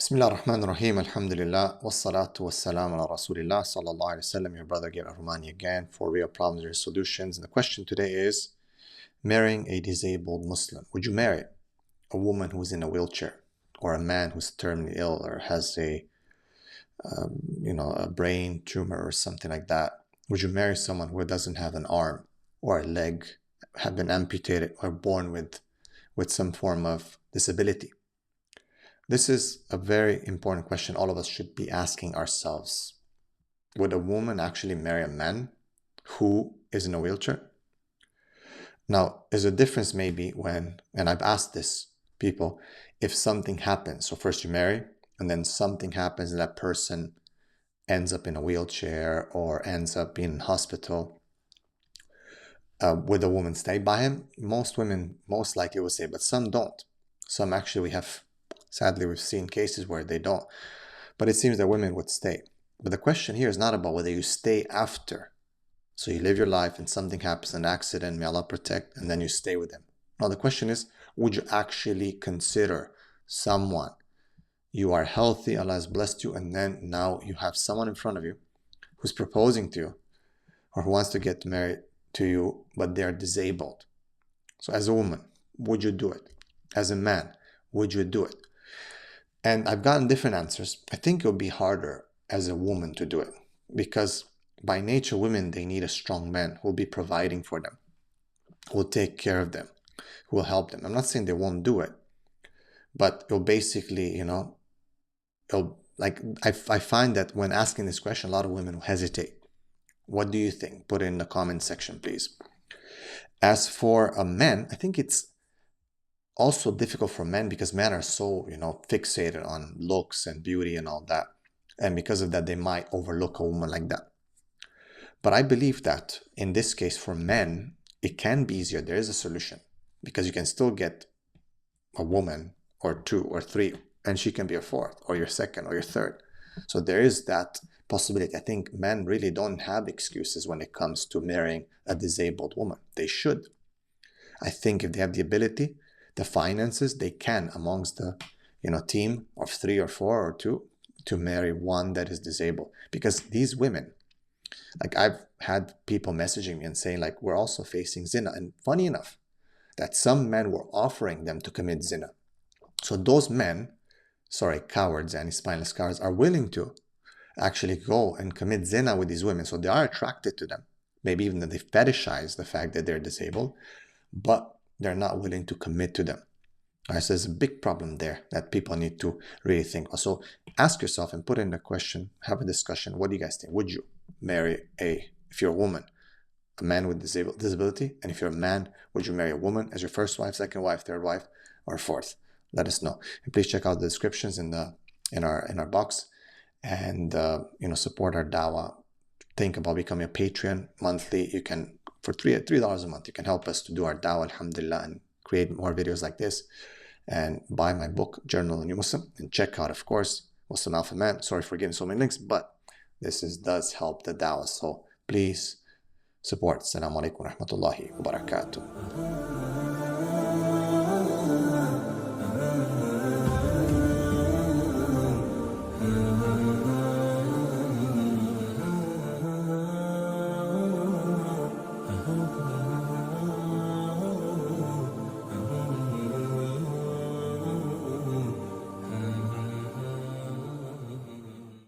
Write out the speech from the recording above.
Bismillah ar-Rahman ar-Rahim, alhamdulillah, wassalatu wassalam ala rasulillah, sallallahu alayhi wa sallam. Your brother Gabriel Romaani again for real problems, real solutions. And the question today is, marrying a disabled Muslim. Would you marry a woman who's in a wheelchair, or a man who's terminally ill, or has a brain tumor or something like that? Would you marry someone who doesn't have an arm or a leg, have been amputated, or born with some form of disability? This is a very important question all of us should be asking ourselves. Would a woman actually marry a man who is in a wheelchair? Now, there's a difference maybe when, and I've asked this people, if something happens. So first you marry, and then something happens and that person ends up in a wheelchair or ends up in hospital. Would the woman stay by him? Most women most likely will say, but some don't. Some actually sadly, we've seen cases where they don't. But it seems that women would stay. But the question here is not about whether you stay after. So you live your life and something happens, an accident, may Allah protect, and then you stay with him. No, the question is, would you actually consider someone? You are healthy, Allah has blessed you, and then now you have someone in front of you who's proposing to you or who wants to get married to you, but they are disabled. So as a woman, would you do it? As a man, would you do it? And I've gotten different answers. I think it would be harder as a woman to do it because by nature, women, they need a strong man who will be providing for them, who will take care of them, who will help them. I'm not saying they won't do it, but it'll basically, I find that when asking this question, a lot of women will hesitate. What do you think? Put it in the comment section, please. As for a man, I think it's also difficult for men because men are so, fixated on looks and beauty and all that. And because of that, they might overlook a woman like that. But I believe that in this case, for men, it can be easier. There is a solution because you can still get a woman or two or three, and she can be your fourth or your second or your third. So there is that possibility. I think men really don't have excuses when it comes to marrying a disabled woman. They should. I think if they have the ability, the finances, they can, amongst the team of 3 or 4 or 2, to marry one that is disabled. Because these women, like I've had people messaging me and saying like, we're also facing zina. And funny enough, that some men were offering them to commit zina. So those men, cowards and spineless cowards, are willing to actually go and commit zina with these women. So they are attracted to them. Maybe even that they fetishize the fact that they're disabled, but they're not willing to commit to them. All right, so there's a big problem there that people need to really think. So ask yourself and put in the question, have a discussion. What do you guys think? Would you marry if you're a woman, a man with disability? And if you're a man, would you marry a woman as your first wife, second wife, third wife, or fourth? Let us know. And please check out the descriptions in our box and support our dawah. Think about becoming a Patreon monthly. You can, for $3 a month, you can help us to do our dawah, alhamdulillah, and create more videos like this. And buy my book, Journal of a New Muslim, and check out, of course, Muslim Alpha Man. Sorry for giving so many links, but this does help the dawah. So please support. Assalamu alaikum wa rahmatullahi wa barakatuh.